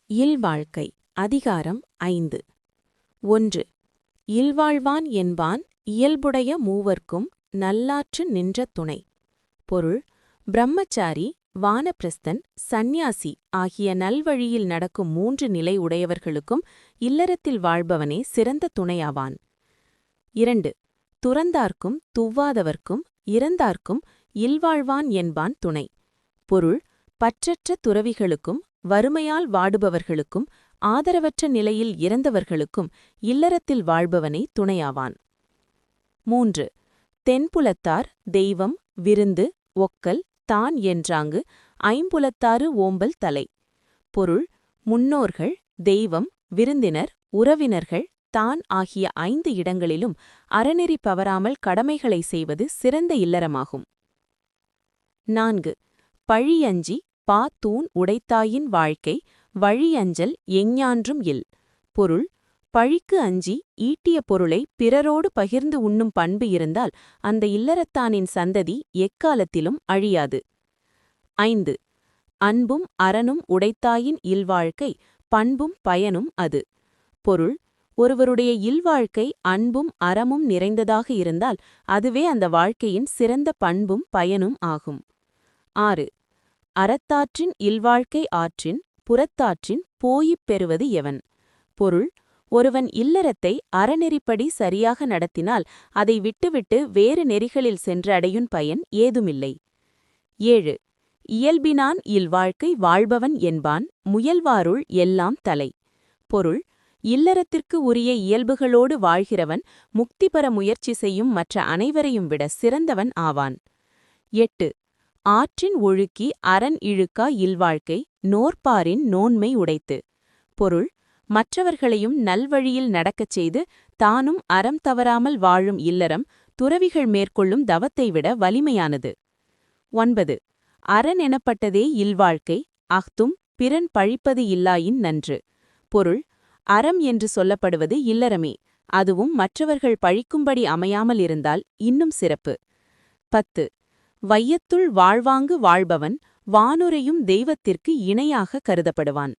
இல்வாழ்க்கை அதிகாரம் 5 1. இல்வாழ்வான் என்பான் இயல்புடைய மூவர்க்கும் நல்லாற்று நின்ற துணை. பொருள்: பிரம்மச்சாரி, வானப்பிரஸ்தன், சந்நியாசி ஆகிய நல்வழியில் நடக்கும் 3 நிலை உடையவர்களுக்கும் இல்லறத்தில் வாழ்பவனே சிறந்த துணையாவான். 2. துறந்தார்க்கும் துவ்வாதவர்க்கும் இறந்தார்க்கும் இல்வாழ்வான் என்பான் துணை. பொருள்: பற்றற்ற துறவிகளுக்கும் வறுமையால் வாடுபவர்களுக்கும் ஆதரவற்ற நிலையில் இறந்தவர்களுக்கும் இல்லறத்தில் வாழ்பவனே துணையாவான். 3. தென்புலத்தார் தெய்வம், விருந்து, ஒக்கல், தான் என்றாங்கு ஐம்புலத்தாறு ஓம்பல் தலை. பொருள்: முன்னோர்கள், தெய்வம், விருந்தினர், உறவினர்கள், தான் ஆகிய 5 இடங்களிலும் அறநெறி பவராமல் கடமைகளை செய்வது சிறந்த இல்லறமாகும். 4. பழியஞ்சி பா தூண் உடைத்தாயின் வாழ்க்கை வழியஞ்சல் எஞ்ஞான்றும் இல். பொருள்: பழிக்கு அஞ்சி ஈட்டிய பொருளை பிறரோடு பகிர்ந்து உண்ணும் பண்பு இருந்தால் அந்த இல்லறத்தானின் சந்ததி எக்காலத்திலும் அழியாது. 5. அன்பும் அறனும் உடைத்தாயின் இல்வாழ்க்கை பண்பும் பயனும் அது. பொருள்: ஒருவருடைய இல்வாழ்க்கை அன்பும் அறமும் நிறைந்ததாக இருந்தால் அதுவே அந்த வாழ்க்கையின் சிறந்த பண்பும் பயனும் ஆகும். 6. அறத்தாற்றின் இல்வாழ்க்கை ஆற்றின் புறத்தாற்றின் போயிப் பெறுவது எவன். பொருள்: ஒருவன் இல்லறத்தை அறநெறிப்படி சரியாக நடத்தினால் அதை விட்டுவிட்டு வேறு நெறிகளில் சென்று அடையும் பயன் ஏதுமில்லை. 7. இயல்பினான் இல்வாழ்க்கை வாழ்பவன் என்பான் முயல்வாருள் எல்லாம் தலை. பொருள்: இல்லறத்திற்கு உரிய இயல்புகளோடு வாழ்கிறவன் முக்தி பெற முயற்சி செய்யும் மற்ற அனைவரையும் விட சிறந்தவன் ஆவான். 8. ஆற்றின் ஒழுக்கி அரண் இழுக்கா இல்வாழ்க்கை நோற்பாரின் நோன்மை உடைத்து. பொருள்: மற்றவர்களையும் நல்வழியில் நடக்கச் செய்து தானும் அறம் தவறாமல் வாழும் இல்லறம் துறவிகள் மேற்கொள்ளும் தவத்தை விட வலிமையானது. 9. அரண் எனப்பட்டதே இல்வாழ்க்கை அஃதும் பிறன் பழிப்பது இல்லாயின் நன்று. பொருள்: அறம் என்று சொல்லப்படுவது இல்லறமே, அதுவும் மற்றவர்கள் பழிக்கும்படி அமையாமல் இருந்தால் இன்னும் சிறப்பு. 10. வையத்துள் வாழ்வாங்கு வாழ்பவன் வானுரையும் தெய்வத்திற்கு இணையாக கருதப்படுவான்.